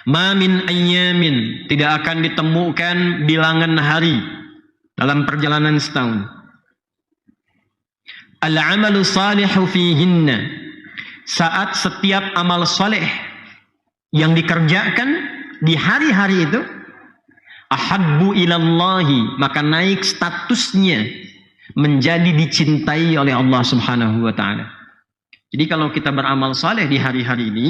Ma min ayyamin, tidak akan ditemukan bilangan hari dalam perjalanan setahun. Al-amalu salihu fihinna, saat setiap amal soleh yang dikerjakan di hari-hari itu, ahabbu ilallahi, maka naik statusnya menjadi dicintai oleh Allah Subhanahu wa taala. Jadi kalau kita beramal saleh di hari-hari ini,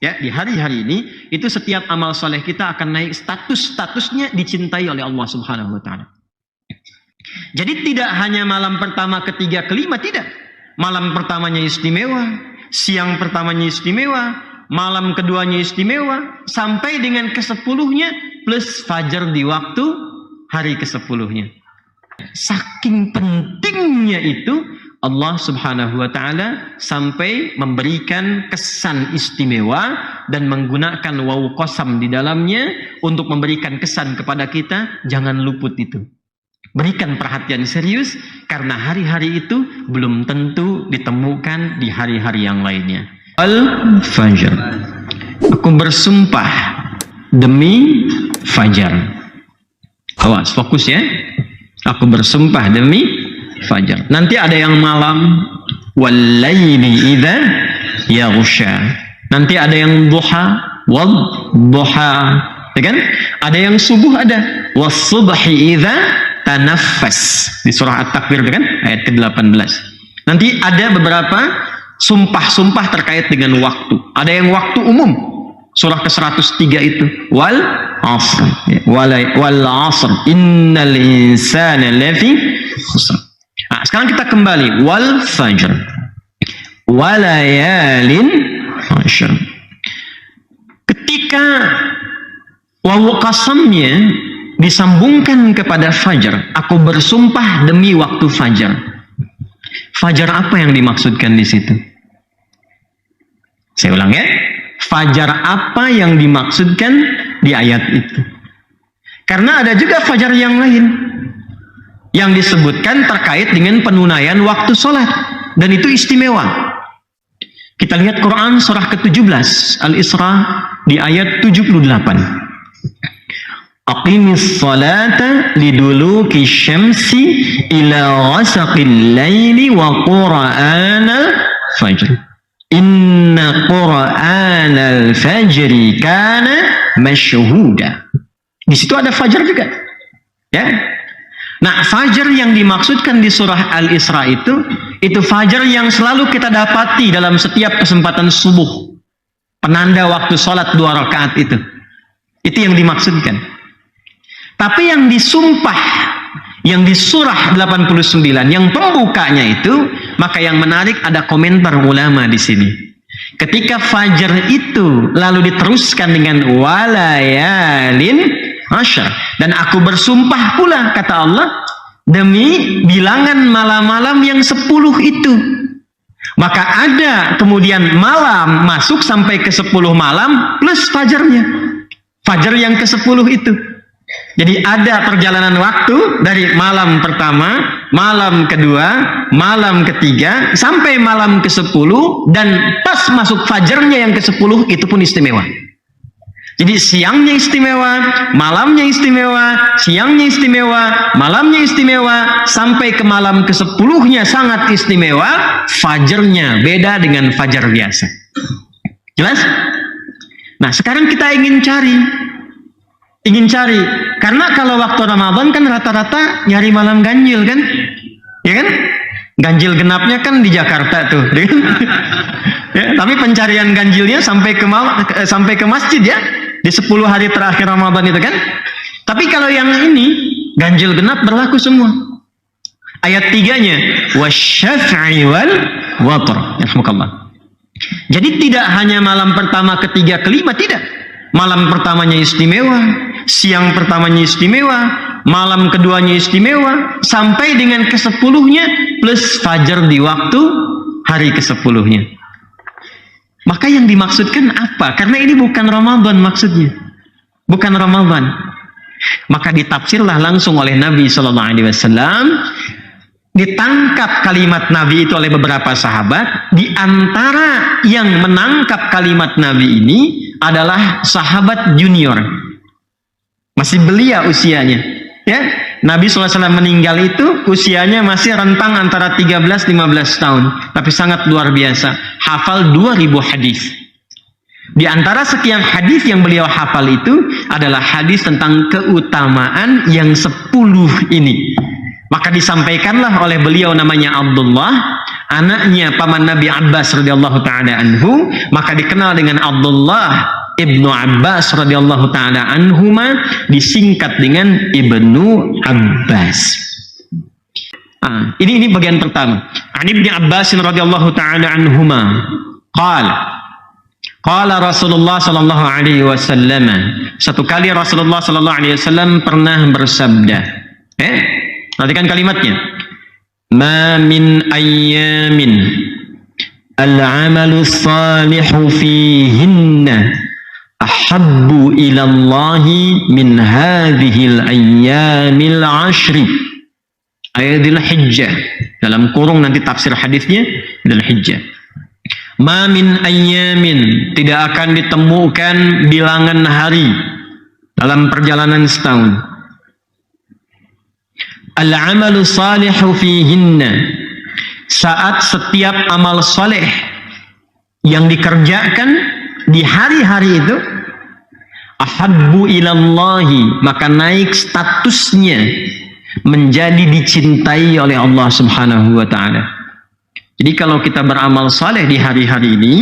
ya, di hari-hari ini, itu setiap amal saleh kita akan naik statusnya dicintai oleh Allah Subhanahu wa taala. Jadi tidak hanya malam pertama, ketiga, kelima, tidak. Malam pertamanya istimewa, siang pertamanya istimewa, malam keduanya istimewa, sampai dengan ke-10-nya plus fajar di waktu hari ke-10-nya. Saking pentingnya itu, Allah Subhanahu wa taala sampai memberikan kesan istimewa dan menggunakan wawu qasam di dalamnya untuk memberikan kesan kepada kita, jangan luput itu. Berikan perhatian serius, karena hari-hari itu belum tentu ditemukan di hari-hari yang lainnya. Al-Fajr, aku bersumpah demi fajar. Awas, fokus ya. Aku bersumpah demi fajar. Nanti ada yang malam, wal-laili idza yaghsha. Nanti ada yang duha, wad-duha, ya kan? Ada yang subuh, ada was-subhi idza tanaffas di surah At-Takwir, kan? Ayat ke-18. Nanti ada beberapa sumpah-sumpah terkait dengan waktu. Ada yang waktu umum, surah ke-103 itu, wal asr, wal asr innal insana lafi khusr. Nah, sekarang kita kembali, wal fajr walayalin ashr. Ketika wawu qasamnya disambungkan kepada fajar, aku bersumpah demi waktu fajar. Fajar apa yang dimaksudkan di situ? Saya ulang ya. Fajar apa yang dimaksudkan di ayat itu? Karena ada juga fajar yang lain yang disebutkan terkait dengan penunaian waktu sholat, dan itu istimewa. Kita lihat Quran surah ke-17 Al-Isra di ayat 78. Aqimis salata liduluki syamsi ila ghasaqil laili wa qur'anal fajr. Inna qur'anal fajri kana masyhuda. Di situ ada fajar juga. Ya. Nah, fajar yang dimaksudkan di surah Al-Isra itu fajar yang selalu kita dapati dalam setiap kesempatan subuh. Penanda waktu sholat 2 rakaat itu. Itu yang dimaksudkan. Tapi yang disumpah, yang di surah 89, yang pembukanya itu, maka yang menarik ada komentar ulama di sini. Ketika fajar itu lalu diteruskan dengan walayalin asyr, dan aku bersumpah pula, kata Allah, demi bilangan malam-malam yang 10 itu. Maka ada kemudian malam masuk sampai ke 10 malam plus fajarnya. Fajar yang ke-10 itu. Jadi ada perjalanan waktu dari malam pertama, malam kedua, malam ketiga, sampai malam ke-10, dan pas masuk fajarnya yang ke-10 itu pun istimewa. Jadi siangnya istimewa, malamnya istimewa, siangnya istimewa, malamnya istimewa, sampai ke malam ke-10-nya sangat istimewa, fajarnya beda dengan fajar biasa. Jelas? Nah, sekarang kita ingin cari, karena kalau waktu Ramadan kan rata-rata nyari malam ganjil kan, ya kan? Ganjil genapnya kan di Jakarta tuh, ya kan? Ya, tapi pencarian ganjilnya sampai ke masjid ya, di 10 hari terakhir Ramadan itu kan. Tapi kalau yang ini ganjil genap berlaku semua. Ayat 3-nya wasyaf'i wal watr. Yarhamukallah. Jadi tidak hanya malam pertama, ketiga, kelima, tidak. Malam pertamanya istimewa, siang pertamanya istimewa, malam keduanya istimewa, sampai dengan ke-10-nya plus fajar di waktu hari ke-10-nya. Maka yang dimaksudkan apa? Karena ini bukan Ramadan maksudnya. Bukan Ramadan. Maka ditafsirlah langsung oleh Nabi SAW. Ditangkap kalimat Nabi itu oleh beberapa sahabat. Di antara yang menangkap kalimat Nabi ini adalah sahabat junior. Masih belia usianya. Ya, Nabi SAW meninggal itu usianya masih rentang antara 13-15 tahun. Tapi sangat luar biasa. Hafal 2000 hadis. Di antara sekian hadis yang beliau hafal itu adalah hadis tentang keutamaan yang 10 ini. Maka disampaikanlah oleh beliau namanya Abdullah, anaknya paman Nabi Abbas radhiyallahu taala anhu, maka dikenal dengan Abdullah Ibnu Abbas radhiyallahu taala anhuma, disingkat dengan Ibnu Abbas. Ini bagian pertama. An Ibnu Abbas radhiyallahu taala anhuma qala Rasulullah sallallahu alaihi wasallam. Satu kali Rasulullah sallallahu alaihi wasallam pernah bersabda. Perhatikan kalimatnya. Ma min ayyamin al-amalu salihu fihinna ahabbu ila Allahi min hadhil ayyamil ashri. Ayat Dzulhijjah. Dalam kurung nanti tafsir hadisnya Dzulhijjah. Ma min ayyamin, tidak akan ditemukan bilangan hari dalam perjalanan setahun. Al-amalu salihu fihinna, saat setiap amal soleh yang dikerjakan di hari-hari itu ahabbu ilallahi, maka naik statusnya menjadi dicintai oleh Allah Subhanahu wa taala. Jadi kalau kita beramal soleh di hari-hari ini,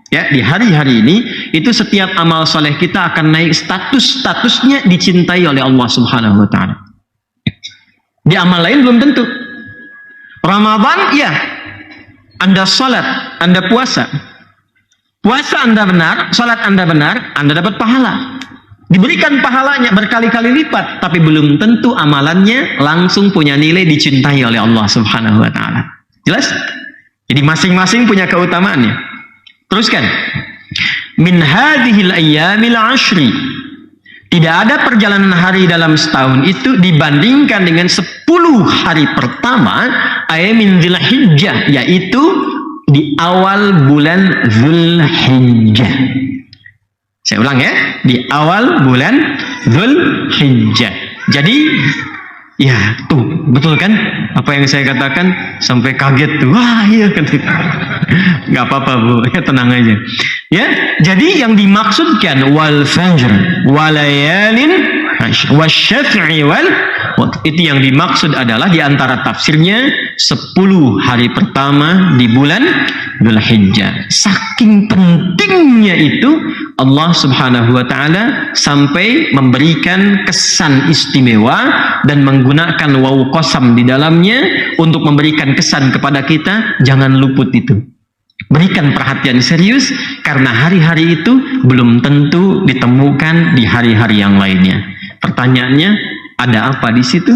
ya, di hari-hari ini, itu setiap amal soleh kita akan naik statusnya dicintai oleh Allah Subhanahu wa taala. Di amal lain belum tentu. Ramadan, ya, Anda salat, Anda puasa. Puasa Anda benar, salat Anda benar, Anda dapat pahala. Diberikan pahalanya berkali-kali lipat, tapi belum tentu amalannya langsung punya nilai dicintai oleh Allah Subhanahu wa taala. Jelas? Jadi masing-masing punya keutamaannya. Teruskan. Min hadhil ayyamil ashri. Tidak ada perjalanan hari dalam setahun itu dibandingkan dengan 10 hari pertama ayamin Dzulhijjah, yaitu di awal bulan Dzulhijjah. Saya ulang ya, di awal bulan Dzulhijjah. Jadi ya, tuh, betul kan? Apa yang saya katakan sampai kaget tuh. Wah, iya kan. Gak apa-apa, Bu. Ya, tenang aja. Ya, jadi yang dimaksudkan wal fajr walayalin wasyaf'i wal, itu yang dimaksud adalah di antara tafsirnya 10 hari pertama di bulan Dzulhijjah. Saking pentingnya itu Allah Subhanahu wa taala sampai memberikan kesan istimewa dan menggunakan waw qasam di dalamnya untuk memberikan kesan kepada kita, jangan luput itu. Berikan perhatian serius karena hari-hari itu belum tentu ditemukan di hari-hari yang lainnya. Pertanyaannya, ada apa di situ?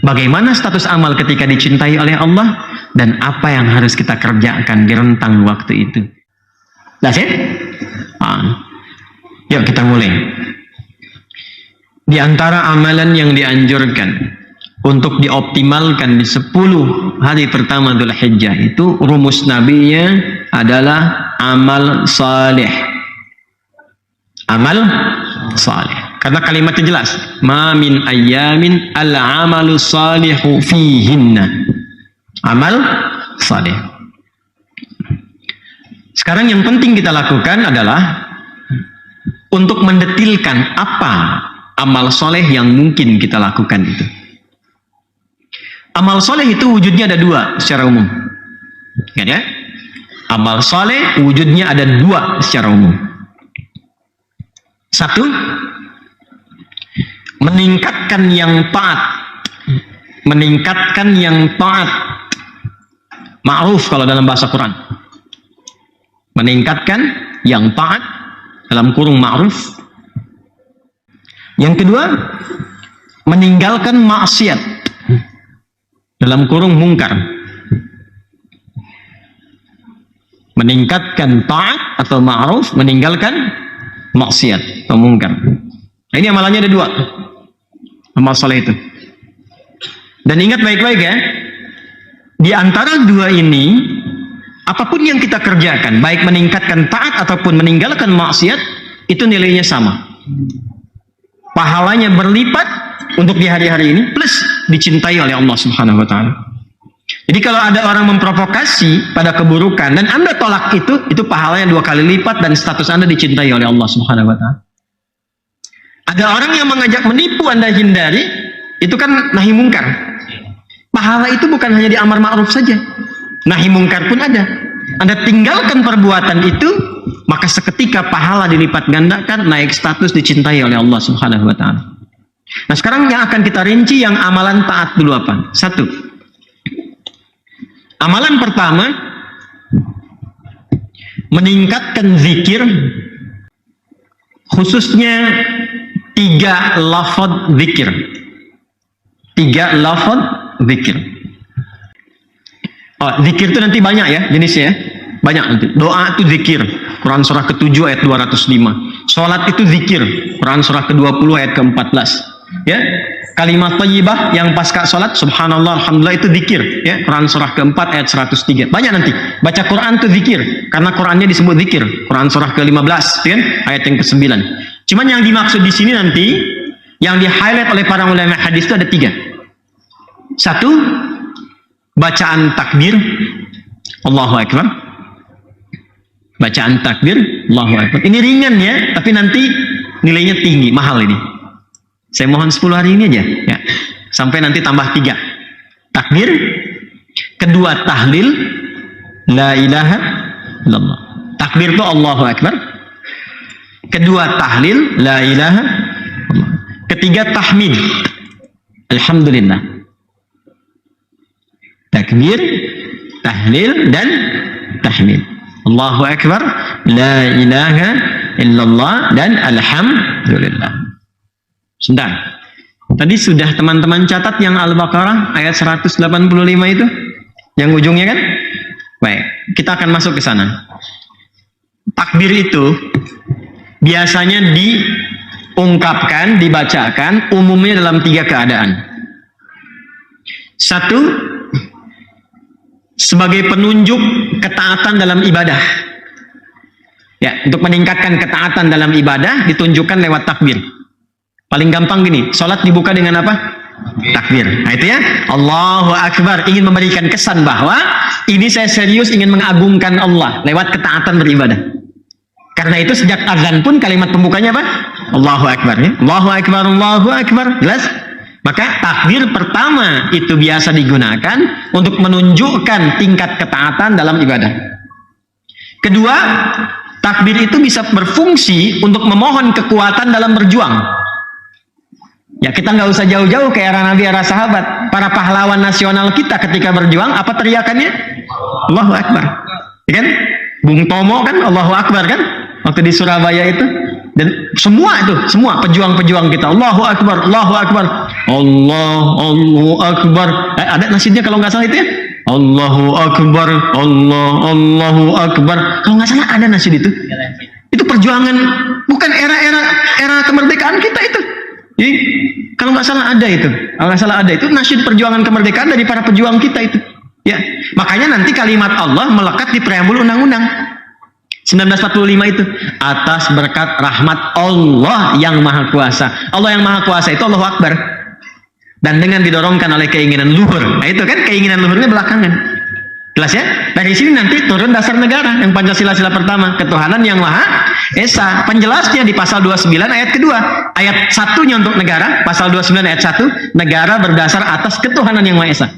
Bagaimana status amal ketika dicintai oleh Allah, dan apa yang harus kita kerjakan di rentang waktu itu? That's it? Yuk kita mulai. Di antara amalan yang dianjurkan untuk dioptimalkan di 10 hari pertama Dzulhijjah itu, rumus nabinya adalah amal saleh. Amal saleh. Karena kalimatnya jelas, ma min ayyamin al-amalu salihu fihinna. Amal saleh. Sekarang yang penting kita lakukan adalah untuk mendetilkan apa amal soleh yang mungkin kita lakukan itu. Amal soleh itu wujudnya ada 2 secara umum. Ya? Amal soleh wujudnya ada 2 secara umum. 1, meningkatkan yang taat. Meningkatkan yang taat. Ma'ruf kalau dalam bahasa Quran. Meningkatkan yang taat, dalam kurung ma'ruf. Yang kedua, meninggalkan maksiat, dalam kurung mungkar. Meningkatkan taat atau ma'ruf, meninggalkan maksiat atau mungkar. Nah, ini amalannya ada 2 amal soleh itu. Dan ingat baik-baik ya, di antara 2 ini, apapun yang kita kerjakan, baik meningkatkan taat ataupun meninggalkan maksiat, itu nilainya sama. Pahalanya berlipat untuk di hari-hari ini plus dicintai oleh Allah Subhanahu wa taala. Jadi kalau ada orang memprovokasi pada keburukan dan Anda tolak itu pahalanya 2 kali lipat dan status Anda dicintai oleh Allah Subhanahu wa taala. Ada orang yang mengajak menipu, Anda hindari, itu kan nahi mungkar. Pahala itu bukan hanya di amar ma'ruf saja. Nahi mungkar pun ada. Anda tinggalkan perbuatan itu, maka seketika pahala dilipat gandakan, naik status, dicintai oleh Allah Subhanahu wa taala. Nah, sekarang yang akan kita rinci yang amalan taat dulu apa? 1. Amalan pertama, meningkatkan zikir, khususnya 3 lafaz zikir. 3 lafaz zikir. Oh, zikir itu nanti banyak ya jenisnya ya. Banyak nanti. Doa itu zikir. Quran surah ke-7 ayat 205. Salat itu zikir. Quran surah ke-20 ayat ke-14. Ya. Kalimat thayyibah yang pasca salat subhanallah alhamdulillah itu zikir ya. Quran surah ke-4 ayat 103. Banyak nanti. Baca Quran itu zikir karena Qurannya disebut zikir. Quran surah ke-15 kan ayat yang ke-9. Cuman yang dimaksud di sini nanti yang di-highlight oleh para ulama hadis itu ada 3. 1, bacaan takbir Allahu Akbar. Bacaan takbir Allahu Akbar. Ini ringan ya, tapi nanti nilainya tinggi, mahal ini. Saya mohon 10 hari ini aja ya. Sampai nanti tambah 3. Takbir, kedua tahlil la ilaha illallah. Takbir itu Allahu Akbar. Kedua tahlil la ilaha illallah. Ketiga tahmid alhamdulillah. Takbir, tahlil dan tahmid. Allahu Akbar, la ilaha illallah dan alhamdulillah. Sebentar. Tadi sudah teman-teman catat yang Al-Baqarah ayat 185 itu? Yang ujungnya kan? Baik, kita akan masuk ke sana. Takbir itu biasanya diungkapkan, dibacakan umumnya dalam 3 keadaan. 1, sebagai penunjuk ketaatan dalam ibadah. Ya, untuk meningkatkan ketaatan dalam ibadah ditunjukkan lewat takbir. Paling gampang gini, sholat dibuka dengan apa? Takbir. Nah itu ya, Allahu Akbar, ingin memberikan kesan bahwa ini saya serius ingin mengagungkan Allah lewat ketaatan beribadah. Karena itu sejak azan pun kalimat pembukanya apa? Allahu Akbar. Ya? Allahu Akbar, Allahu Akbar. Jelas? Maka takbir pertama itu biasa digunakan untuk menunjukkan tingkat ketaatan dalam ibadah. Kedua, takbir itu bisa berfungsi untuk memohon kekuatan dalam berjuang. Ya, kita nggak usah jauh-jauh ke era Nabi, era sahabat. Para pahlawan nasional kita ketika berjuang, apa teriakannya? Allahu Akbar. Ya kan? Bung Tomo kan Allahu Akbar kan? Waktu di Surabaya itu. Dan semua pejuang-pejuang kita, Allahu Akbar, Allahu Akbar, Allahu Akbar. Ada nasidnya kalau nggak salah itu ya, Allahu Akbar, Allahu Akbar. Kalau nggak salah ada nasid itu. Itu perjuangan, bukan era kemerdekaan kita itu. Jadi, kalau nggak salah ada itu, itu nasid perjuangan kemerdekaan dari para pejuang kita itu. Ya, makanya nanti kalimat Allah melekat di preambul undang-undang. 1945 itu, atas berkat rahmat Allah yang Maha Kuasa. Allah yang Maha Kuasa itu Allahu Akbar. Dan dengan didorongkan oleh keinginan luhur. Nah itu kan keinginan luhurnya belakangan. Jelas ya? Dari sini nanti turun dasar negara yang Pancasila sila pertama, ketuhanan yang Maha Esa. Penjelasnya di pasal 29 ayat kedua. Ayat 1-nya untuk negara, pasal 29 ayat 1, negara berdasar atas ketuhanan yang Maha Esa.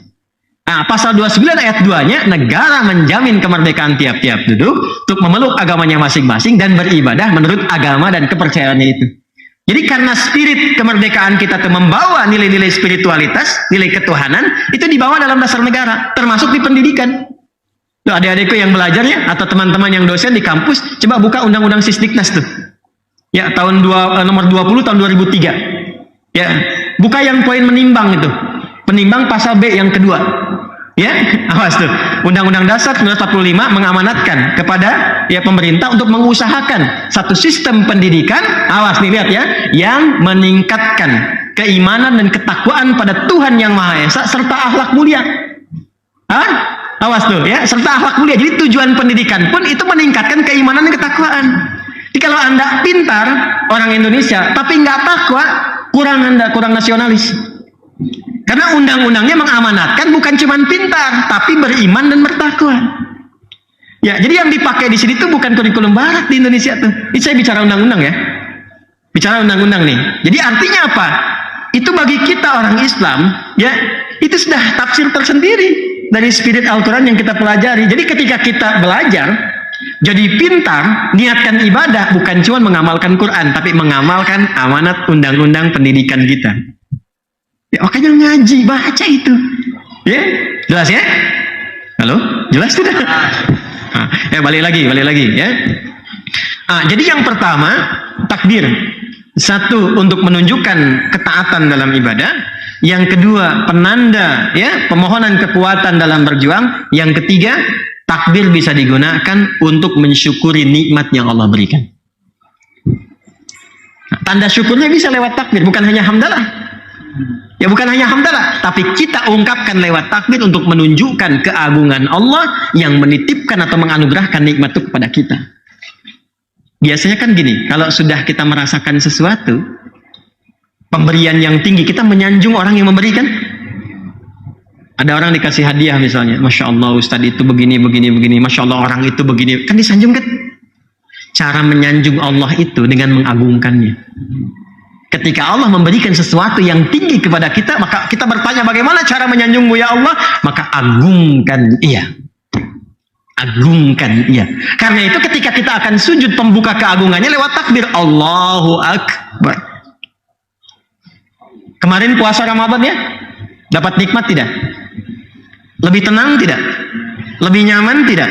Nah, pasal 29 ayat 2-nya, negara menjamin kemerdekaan tiap-tiap duduk untuk memeluk agamanya masing-masing dan beribadah menurut agama dan kepercayaannya itu. Jadi karena spirit kemerdekaan kita itu membawa nilai-nilai spiritualitas, nilai ketuhanan, itu dibawa dalam dasar negara, termasuk di pendidikan. Tuh, adik-adikku yang belajarnya, atau teman-teman yang dosen di kampus, coba buka Undang-Undang Sisdiknas tuh. Ya, nomor 20 tahun 2003. Ya, buka yang poin menimbang itu. Penimbang pasal B yang kedua. Ya, awas tuh. Undang-Undang Dasar 1945 mengamanatkan kepada ya pemerintah untuk mengusahakan satu sistem pendidikan, awas nih lihat ya, yang meningkatkan keimanan dan ketakwaan pada Tuhan yang Maha Esa serta akhlak mulia. Awas tuh ya, serta akhlak mulia. Jadi tujuan pendidikan pun itu meningkatkan keimanan dan ketakwaan. Jadi kalau Anda pintar, orang Indonesia, tapi nggak takwa, kurang nasionalis. Karena undang-undangnya mengamanatkan bukan cuma pintar, tapi beriman dan bertakwa. Ya, jadi yang dipakai di sini tuh bukan kurikulum barat di Indonesia tuh. Ini saya bicara undang-undang ya. Bicara undang-undang nih. Jadi artinya apa? Itu bagi kita orang Islam, ya, itu sudah tafsir tersendiri dari spirit Al-Quran yang kita pelajari. Jadi ketika kita belajar, jadi pintar, niatkan ibadah, bukan cuma mengamalkan Quran, tapi mengamalkan amanat undang-undang pendidikan kita. Ya, makanya ngaji, baca itu. Ya, jelas ya? Halo? Jelas tidak? Ya, balik lagi ya. Jadi yang pertama, takbir. Satu, untuk menunjukkan ketaatan dalam ibadah. Yang kedua, penanda, ya, pemohonan kekuatan dalam berjuang. Yang ketiga, takbir bisa digunakan untuk mensyukuri nikmat yang Allah berikan. Tanda syukurnya bisa lewat takbir, bukan hanya hamdalah. Ya, bukan hanya hamdalah, tapi kita ungkapkan lewat takbir untuk menunjukkan keagungan Allah yang menitipkan atau menganugerahkan nikmat itu kepada kita. Biasanya kan gini, kalau sudah kita merasakan sesuatu, pemberian yang tinggi, kita menyanjung orang yang memberikan. Ada orang dikasih hadiah misalnya, Masya Allah Ustadz itu begini, Masya Allah orang itu begini, kan disanjung kan? Cara menyanjung Allah itu dengan mengagungkannya. Ketika Allah memberikan sesuatu yang tinggi kepada kita, maka kita bertanya bagaimana cara menyanjungmu ya Allah? Maka agungkan ia. Agungkan ia. Karena itu ketika kita akan sujud, pembuka keagungannya lewat takbir Allahu Akbar. Kemarin puasa Ramadan ya, dapat nikmat tidak? Lebih tenang tidak? Lebih nyaman tidak?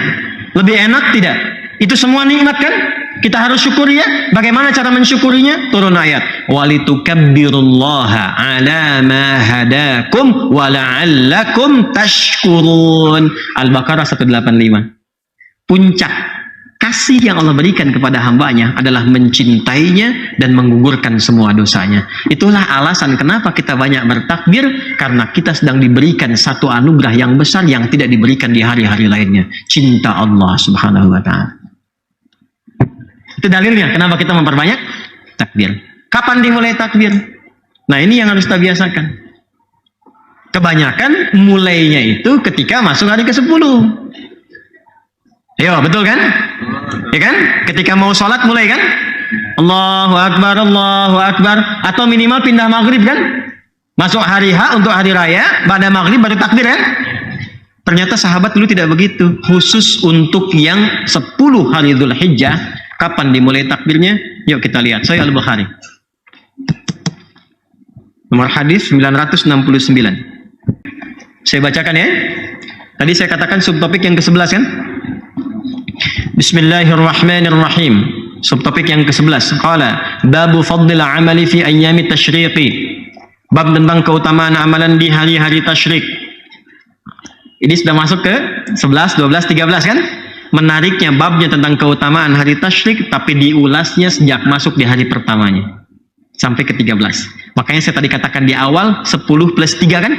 Lebih enak tidak? Itu semua nikmat kan? Kita harus syukuri ya. Bagaimana cara mensyukurinya? Turun ayat. Walitukabbirullaha ala ma hadakum wa la'allakum tashkurun. Al-Baqarah 185. Puncak kasih yang Allah berikan kepada hambanya adalah mencintainya dan menggugurkan semua dosanya. Itulah alasan kenapa kita banyak bertakbir, karena kita sedang diberikan satu anugerah yang besar yang tidak diberikan di hari-hari lainnya. Cinta Allah Subhanahu wa ta'ala. Itu dalilnya kenapa kita memperbanyak takbir. Kapan dimulai takbir? Nah, ini yang harus kita biasakan. Kebanyakan mulainya itu ketika masuk hari ke-10. Yo, betul kan? Ya kan? Ketika mau sholat mulai kan? Allahu Akbar, Allahu Akbar. Atau minimal pindah maghrib kan? Masuk hari H untuk hari raya, pada maghrib baru takbir kan? Ternyata sahabat dulu tidak begitu. Khusus untuk yang 10 hari Dzulhijjah, kapan dimulai takbirnya? Yuk kita lihat. Sahih Al-Bukhari. Nomor hadis 969. Saya bacakan ya. Tadi saya katakan subtopik yang ke-11 kan? Bismillahirrahmanirrahim. Subtopik yang ke-11. Qala babu fadlil amali fi ayyamit tasyriqi. Bab tentang keutamaan amalan di hari-hari tasyrik. Ini sudah masuk ke 11, 12, 13 kan? Menariknya babnya tentang keutamaan hari tasyrik, tapi diulasnya sejak masuk di hari pertamanya sampai ke 13. Makanya saya tadi katakan di awal 10 plus 3 kan?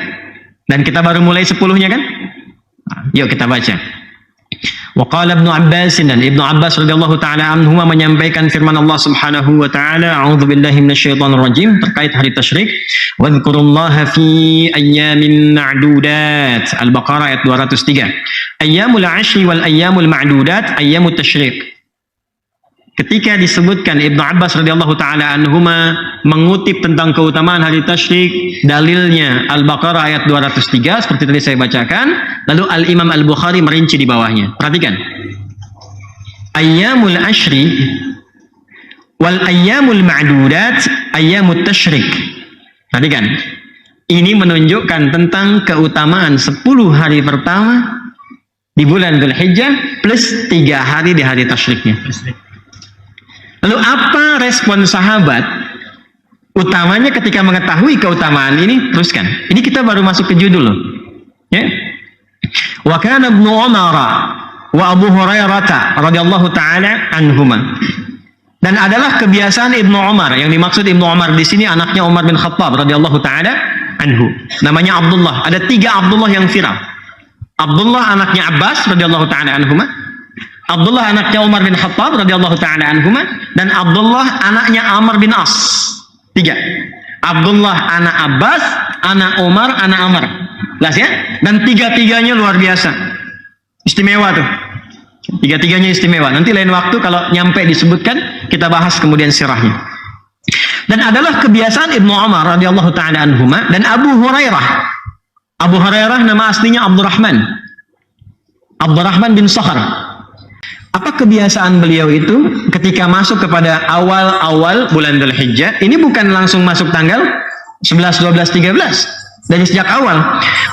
Dan kita baru mulai 10-nya kan? Yuk kita baca. Wa qala Ibnu Abbas, dan Ibnu Abbas radhiyallahu taala anhuma menyampaikan firman Allah Subhanahu wa taala, a'udzubillahi minasyaitonir rajim, terkait hari tasyrik. Wa dzkurullaha fi ayyamin ma'dudat. Al-Baqarah ayat 203. Ayyamul 'ashri wal ayyamul ma'dudat ayyamut tasyrik. Ketika disebutkan Ibnu Abbas radhiyallahu taala anhuma mengutip tentang keutamaan hari tasyrik, dalilnya Al-Baqarah ayat 203 seperti tadi saya bacakan, lalu Al-Imam Al-Bukhari merinci di bawahnya. Perhatikan. Ayyamul ashri wal ayyamul ma'dudat ayyamut tasyrik. Perhatikan. Ini menunjukkan tentang keutamaan 10 hari pertama di bulan Dzulhijjah plus 3 hari di hari tasyriknya. Lalu apa respon sahabat utamanya ketika mengetahui keutamaan ini? Teruskan. Ini kita baru masuk ke judul loh. Ya. Wa kana Ibnu Umar wa Abu Hurairah radhiyallahu taala anhuma. Dan adalah kebiasaan Ibnu Umar. Yang dimaksud Ibnu Umar di sini anaknya Umar bin Khattab radhiyallahu taala anhu. Namanya Abdullah. Ada 3 Abdullah yang viral. Abdullah anaknya Abbas radhiyallahu taala anhuma. Abdullah anaknya Umar bin Khattab radhiyallahu taala anhuma, dan Abdullah anaknya Amr bin As. 3. Abdullah anak Abbas, anak Umar, anak Amr. Jelas ya? Dan 3-3-nya luar biasa. Istimewa tuh. 3-3-nya istimewa. Nanti lain waktu kalau nyampe disebutkan, kita bahas kemudian sirahnya. Dan adalah kebiasaan Ibnu Umar radhiyallahu taala anhuma dan Abu Hurairah. Abu Hurairah nama aslinya Abdurrahman bin Sakhar. Apa kebiasaan beliau itu ketika masuk kepada awal-awal bulan Dzulhijjah? Ini bukan langsung masuk tanggal 11, 12, 13. Dari sejak awal.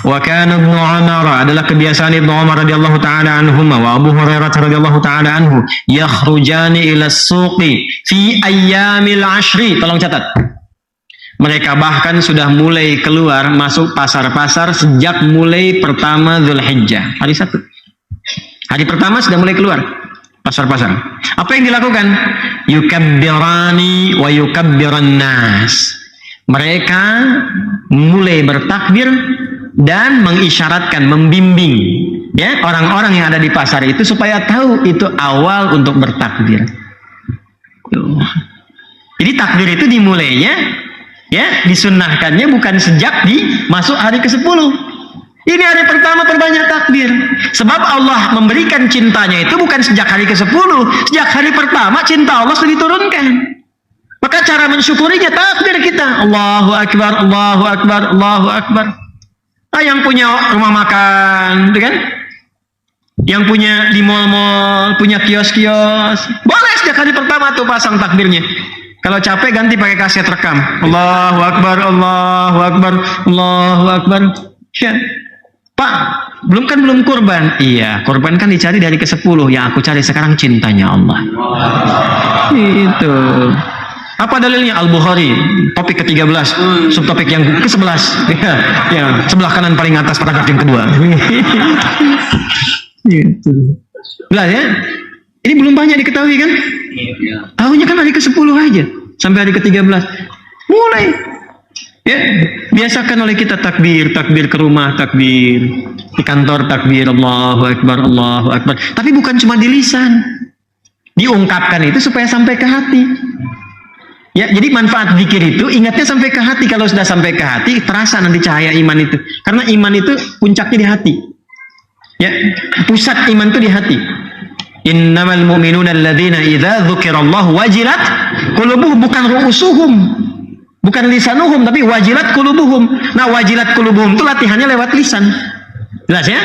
Wa kana Ibnu Umar, adalah kebiasaan Ibnu Umar radhiyallahu taala anhuma wa Abu Hurairah radhiyallahu taala anhu yakhrujani ila as-suqi fi ayyamil 'ashri. Tolong catat. Mereka bahkan sudah mulai keluar masuk pasar-pasar sejak mulai pertama Dzulhijjah, hari 1. Hari pertama sudah mulai keluar pasar-pasar. Apa yang dilakukan? Yukabbirani wa yukabbiran nas. Mereka mulai bertakbir dan mengisyaratkan, membimbing ya orang-orang yang ada di pasar itu supaya tahu itu awal untuk bertakbir. Jadi takbir itu dimulainya ya, disunnahkannya bukan sejak masuk hari ke-10. Ini hari pertama perbanyak takbir. Sebab Allah memberikan cintanya itu bukan sejak hari ke-10. Sejak hari pertama cinta Allah sudah diturunkan. Maka cara mensyukurinya takbir kita. Allahu Akbar, Allahu Akbar, Allahu Akbar. Yang punya rumah makan, kan? Yang punya di mal-mal, punya kios-kios, boleh sejak hari pertama tuh pasang takbirnya. Kalau capek ganti pakai kaset rekam. Allahu Akbar, Allahu Akbar, Allahu Akbar. Ya. Pak, belum kurban. Iya, kurban kan dicari dari ke-10. Yang aku cari sekarang cintanya Allah. Itu. Apa dalilnya? Al-Bukhari, topik ke-13, subtopik yang ke-11. Ya, sebelah kanan paling atas paragraf yang kedua. Gitu. Jelas ya? Ini belum banyak diketahui kan? Tahunya kan hari ke-10 aja, sampai hari ke-13. Mulai. Ya, biasakan oleh kita takbir ke rumah, takbir di kantor, takbir Allahu Akbar, Allahu Akbar. Tapi bukan cuma di lisan, diungkapkan itu supaya sampai ke hati. Ya, jadi manfaat zikir itu ingatnya sampai ke hati. Kalau sudah sampai ke hati, terasa nanti cahaya iman itu. Karena iman itu puncaknya di hati. Ya, pusat iman itu di hati. Innamal mu'minuna alladzina idza dzukirallahu wajilat qulubuhum, bukan ru'usuhum. Bukan lisanuhum, tapi wajilat qulubuhum. Nah, wajilat qulubuhum itu latihannya lewat lisan. Jelas ya?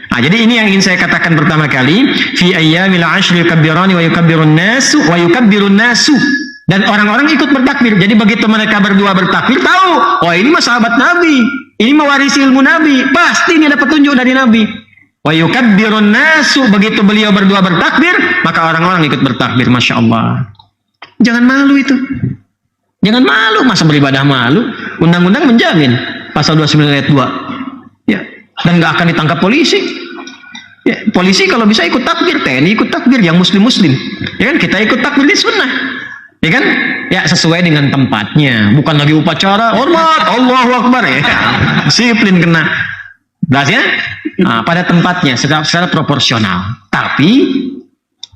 Nah, jadi ini yang ingin saya katakan pertama kali. Fi ayyamil 'ashri yukabbirani wa yukabbirun nasu wa yukabbirun nasu. Dan orang-orang ikut bertakbir. Jadi begitu mereka berdua bertakbir, tahu, oh ini mah sahabat Nabi. Ini mewarisi ilmu Nabi. Pasti ini ada petunjuk dari Nabi. Wa yukabbirun nasu. Begitu beliau berdua bertakbir, maka orang-orang ikut bertakbir. Masya Allah. Jangan malu itu. Jangan malu, masa beribadah malu? Undang-undang menjamin pasal 29 ayat 2. Ya, dan nggak akan ditangkap polisi. Ya, polisi kalau bisa ikut takbir, TNI ikut takbir yang muslim-muslim. Ya kan, kita ikut takbir di sunnah. Ya kan? Ya, sesuai dengan tempatnya, bukan lagi upacara hormat Allahu Akbar ya. Disiplin kena. Jelas ya? Nah, pada tempatnya secara proporsional. Tapi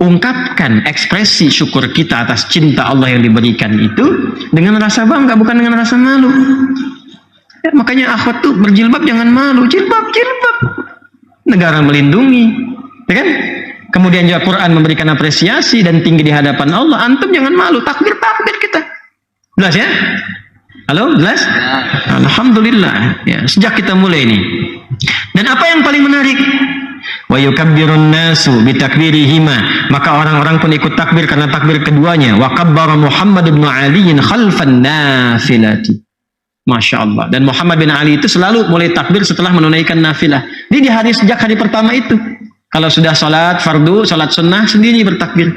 ungkapkan ekspresi syukur kita atas cinta Allah yang diberikan itu dengan rasa bangga, bukan dengan rasa malu. Ya, makanya akhwat tuh berjilbab jangan malu, jilbab. Negara melindungi, ya kan? Kemudian juga Quran memberikan apresiasi dan tinggi di hadapan Allah. Antum jangan malu, takbir kita. Jelas ya? Halo, jelas? Alhamdulillah. Ya, sejak kita mulai ini. Dan apa yang paling menarik? Wa yukabbirun nasu bitakbirihima, maka orang-orang pun ikut takbir karena takbir keduanya. Wa kabbara Muhammad bin Ali khalfan nafilati. Masya Allah. Dan Muhammad bin Ali itu selalu mulai takbir setelah menunaikan nafilah. Dia di hari sejak hari pertama itu. Kalau sudah salat fardu, salat sunnah sendiri bertakbir.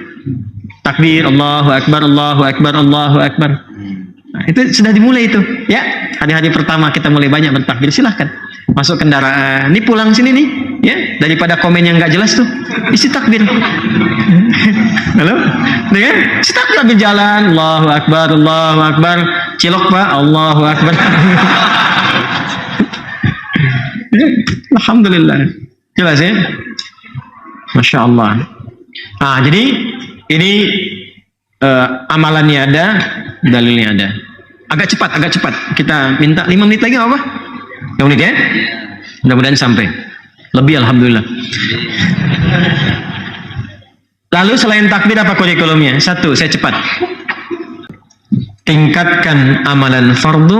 Takbir Allahu Akbar, Allahu Akbar, Allahu Akbar. Nah, itu sudah dimulai itu. Ya, hari-hari pertama kita mulai banyak bertakbir. Silahkan masuk kendaraan. Ini pulang sini nih, ya, daripada komen yang nggak jelas tuh, isi takbir. Halo, ya, isi takbir sambil jalan. Allahu Akbar, Allahu Akbar. Cilok Pak, Allahu Akbar. Alhamdulillah. Jelas ya? Masya Allah. Nah, jadi ini amalannya ada, dalilnya ada. Agak cepat. Kita minta 5 menit lagi apa? 5 menit ya? Mudah-mudahan sampai. Lebih alhamdulillah. Lalu selain takbir apa kurikulumnya? 1, saya cepat. Tingkatkan amalan fardu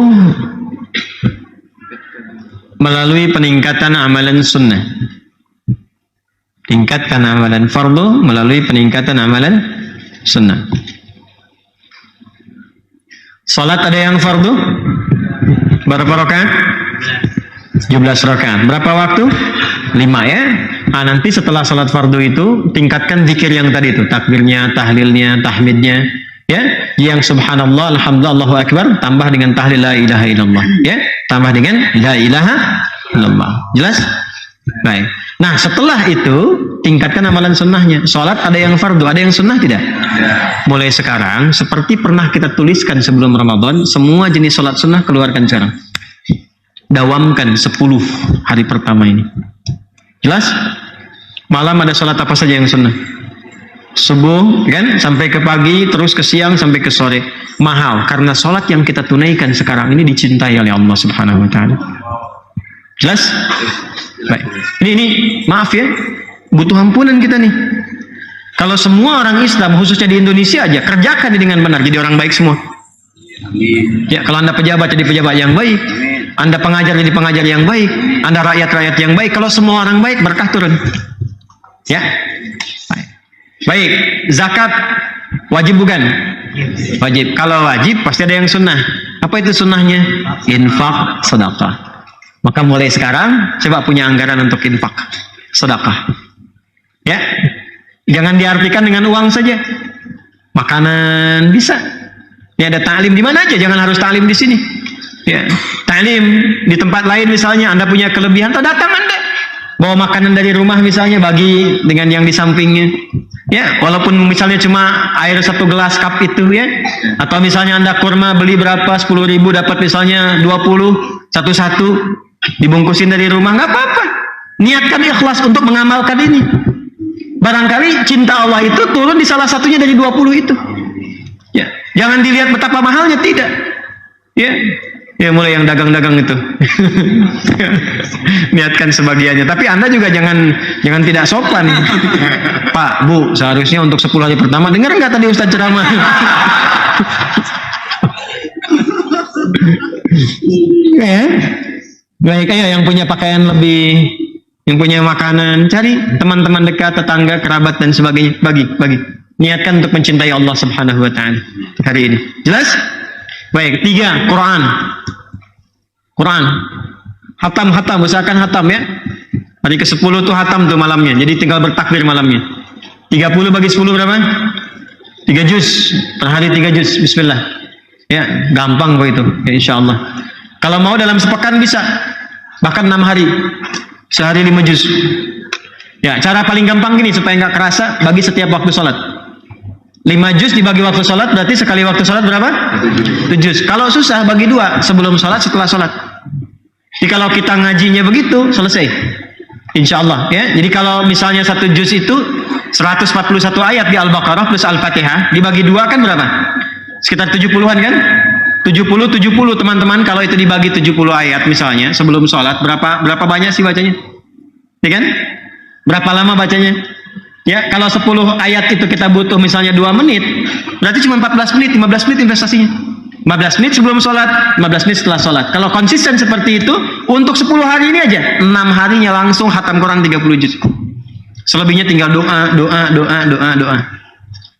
melalui peningkatan amalan sunnah. Tingkatkan amalan fardu melalui peningkatan amalan sunnah. Salat ada yang fardu? Berapa rakaat? 17 rakaat. Berapa waktu? 5 ya. Nah, nanti setelah salat fardu itu tingkatkan zikir yang tadi itu, takbirnya, tahlilnya, tahmidnya, ya. Yang subhanallah, alhamdulillah, Allahu akbar tambah dengan tahlil la ilaha illallah, ya. Tambah dengan la ilaha illallah. Jelas? Baik. Nah, setelah itu tingkatkan amalan sunnahnya. Salat ada yang fardu, ada yang sunnah tidak? Mulai sekarang, seperti pernah kita tuliskan sebelum Ramadan, semua jenis salat sunnah keluarkan sekarang. Dawamkan 10 hari pertama ini. Jelas? Malam ada salat apa saja yang sunnah? Subuh kan sampai ke pagi, terus ke siang sampai ke sore. Mahal karena salat yang kita tunaikan sekarang ini dicintai oleh Allah Subhanahu wa taala. Jelas? Baik. Ini maaf ya, butuh ampunan kita nih. Kalau semua orang Islam khususnya di Indonesia aja kerjakan dengan benar, jadi orang baik semua. Ya, kalau Anda pejabat jadi pejabat yang baik, Anda pengajar jadi pengajar yang baik, Anda rakyat yang baik. Kalau semua orang baik, berkah turun. Ya. Baik, zakat wajib bukan? Wajib. Kalau wajib pasti ada yang sunnah. Apa itu sunnahnya? Infak, sedekah. Maka mulai sekarang coba punya anggaran untuk infak, sedekah. Ya. Jangan diartikan dengan uang saja. Makanan bisa. Ya, ada taklim di mana aja, jangan harus taklim di sini. Ya, taklim di tempat lain misalnya Anda punya kelebihan, datang Anda. Bawa makanan dari rumah misalnya, bagi dengan yang di sampingnya. Ya, walaupun misalnya cuma air 1 gelas cup itu ya. Atau misalnya Anda kurma beli berapa, 10.000 dapat misalnya 20 satu-satu dibungkusin dari rumah, nggak apa-apa. Niatkan ikhlas untuk mengamalkan ini. Barangkali cinta Allah itu turun di salah satunya dari 20 itu. Ya, jangan dilihat betapa mahalnya, tidak. Ya, mulai yang dagang-dagang itu. Niatkan sebagiannya. Tapi Anda juga jangan tidak sopan. Pak, Bu, seharusnya untuk 10 hari pertama, dengar nggak tadi Ustaz ceramah? Ya. Baik, kayak yang punya pakaian lebih, yang punya makanan, cari teman-teman dekat, tetangga, kerabat dan sebagainya, bagi. Niatkan untuk mencintai Allah Subhanahu wa taala hari ini. Jelas? Baik, 3, Quran. Hatam, usahakan hatam ya. Hari ke-10 tuh hatam tuh malamnya. Jadi tinggal bertakbir malamnya. 30 bagi 10 berapa? 3 juz. Per hari 3 juz. Bismillah. Ya, gampang kok itu. Ya, insyaallah. Kalau mau dalam sepekan bisa. Bahkan 6 hari. Sehari 5 juz. Ya, cara paling gampang gini supaya nggak kerasa, bagi setiap waktu sholat. 5 juz dibagi waktu sholat, berarti sekali waktu sholat berapa? 7 juz. Kalau susah, bagi 2, sebelum sholat, setelah sholat. Jadi kalau kita ngajinya begitu, selesai. Insya Allah. Ya. Jadi kalau misalnya 1 juz itu 141 ayat di Al-Baqarah plus Al-Fatihah, dibagi 2 kan berapa? Sekitar 70-an kan? 70 teman-teman, kalau itu dibagi 70 ayat misalnya, sebelum sholat, berapa banyak sih bacanya? Ya kan? Berapa lama bacanya? Ya, kalau 10 ayat itu kita butuh misalnya 2 menit, berarti cuma 14 menit, 15 menit investasinya. 15 menit sebelum sholat, 15 menit setelah sholat. Kalau konsisten seperti itu, untuk 10 hari ini aja, 6 harinya langsung khatam Quran 30 juz. Selebihnya tinggal doa.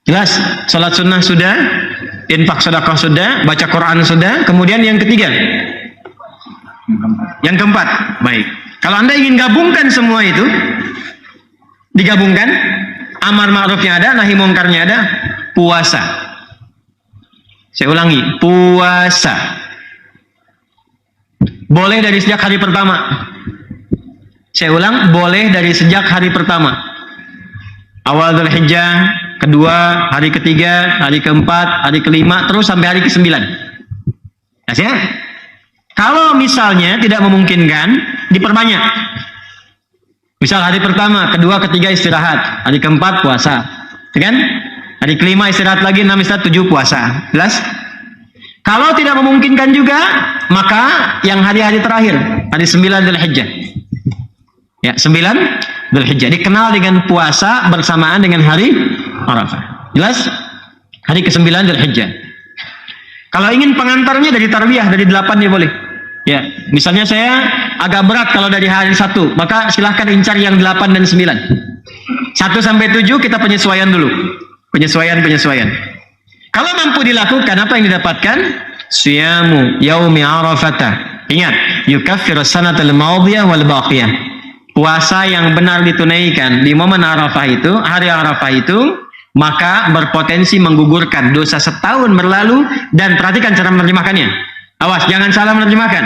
Jelas? Sholat sunnah sudah, infak sedekah sudah, baca Quran sudah, kemudian yang ketiga. Yang keempat, baik. Kalau Anda ingin gabungkan semua itu, digabungkan, amar ma'rufnya ada, nahi mungkarnya ada, puasa. Saya ulangi, puasa. Boleh dari sejak hari pertama. Saya ulang, boleh dari sejak hari pertama. Awal Dzulhijjah, kedua, hari ketiga, hari keempat, hari kelima, terus sampai hari ke-9. Ya, kalau misalnya tidak memungkinkan, diperbanyak. Misal hari pertama, kedua, ketiga istirahat, hari keempat puasa, kan? Hari kelima istirahat lagi, 6 istirahat, 7 puasa. Jelas? Kalau tidak memungkinkan juga, maka yang hari-hari terakhir, hari 9 Dzulhijjah. Ya, 9 Dzulhijjah dikenal dengan puasa bersamaan dengan hari Arafah. Jelas? Hari ke-9 Dzulhijjah. Kalau ingin pengantarnya dari tarbiyah, dari 8 dia boleh. Ya, misalnya saya agak berat kalau dari hari 1, maka silahkan incar yang 8 dan 9. 1 sampai 7 kita penyesuaian dulu. Penyesuaian. Kalau mampu dilakukan, apa yang didapatkan? Siyamu yaumi Arafata. Ingat, yukaffiru sanatal madiyah wal baqiyah. Puasa yang benar ditunaikan di momen Arafah itu, hari Arafah itu, maka berpotensi menggugurkan dosa setahun berlalu. Dan perhatikan cara menerjemahkannya. Awas, jangan salah menerjemahkan.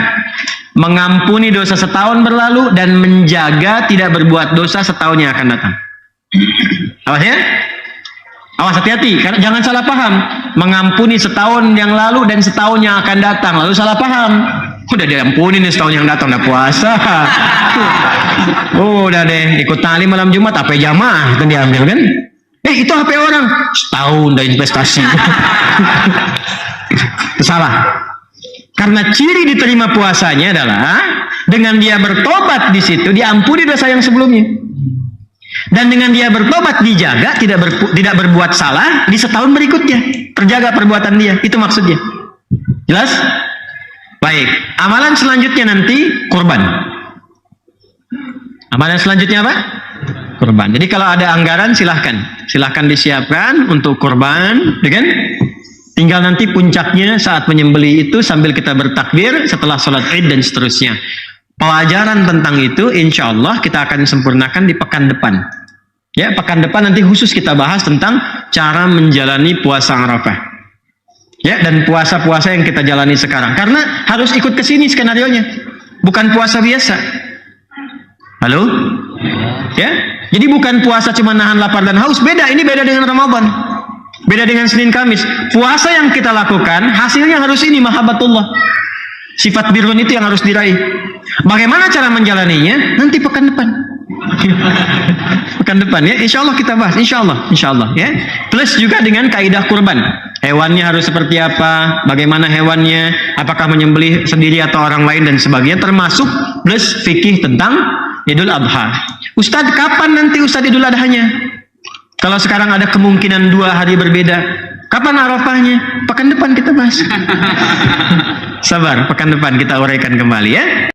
Mengampuni dosa setahun berlalu dan menjaga tidak berbuat dosa setahun yang akan datang. Awas ya. Awas, hati-hati, karena jangan salah paham. Mengampuni setahun yang lalu dan setahun yang akan datang, lalu salah paham. Udah diampuni nih setahun yang datang, udah puasa. Udah deh, ikut tali malam Jumat, HP jamaah itu diambil kan? Itu HP orang, setahun udah investasi. Salah. Karena ciri diterima puasanya adalah dengan dia bertobat di situ diampuni dosa yang sebelumnya. Dan dengan dia bertobat dijaga tidak berbuat salah di setahun berikutnya, terjaga perbuatan dia, itu maksudnya. Jelas? Baik, amalan selanjutnya nanti kurban. Amalan selanjutnya apa? Kurban. Jadi kalau ada anggaran silahkan disiapkan untuk kurban, ya kan? Tinggal nanti puncaknya saat menyembelih itu sambil kita bertakbir setelah sholat Id dan seterusnya. Pelajaran tentang itu insya Allah kita akan sempurnakan di pekan depan. Ya, pekan depan nanti khusus kita bahas tentang cara menjalani puasa Arafah. Ya, dan puasa-puasa yang kita jalani sekarang. Karena harus ikut ke sini skenarionya. Bukan puasa biasa. Halo? Ya? Jadi bukan puasa cuma nahan lapar dan haus. Beda, ini beda dengan Ramadan. Beda dengan Senin Kamis. Puasa yang kita lakukan hasilnya harus ini, mahabbatullah. Sifat birrun itu yang harus diraih. Bagaimana cara menjalaninya? Nanti pekan depan. Pekan depan ya, insya Allah kita bahas. Insya Allah ya. Plus juga dengan kaidah kurban. Hewannya harus seperti apa? Bagaimana hewannya? Apakah menyembelih sendiri atau orang lain dan sebagainya. Termasuk plus fikih tentang Idul Adha. Ustadz, kapan nanti Ustadz Idul Adhanya? Kalau sekarang ada kemungkinan 2 hari berbeda, kapan Arafahnya? Pekan depan kita bahas. Sabar, pekan depan kita uraikan kembali ya.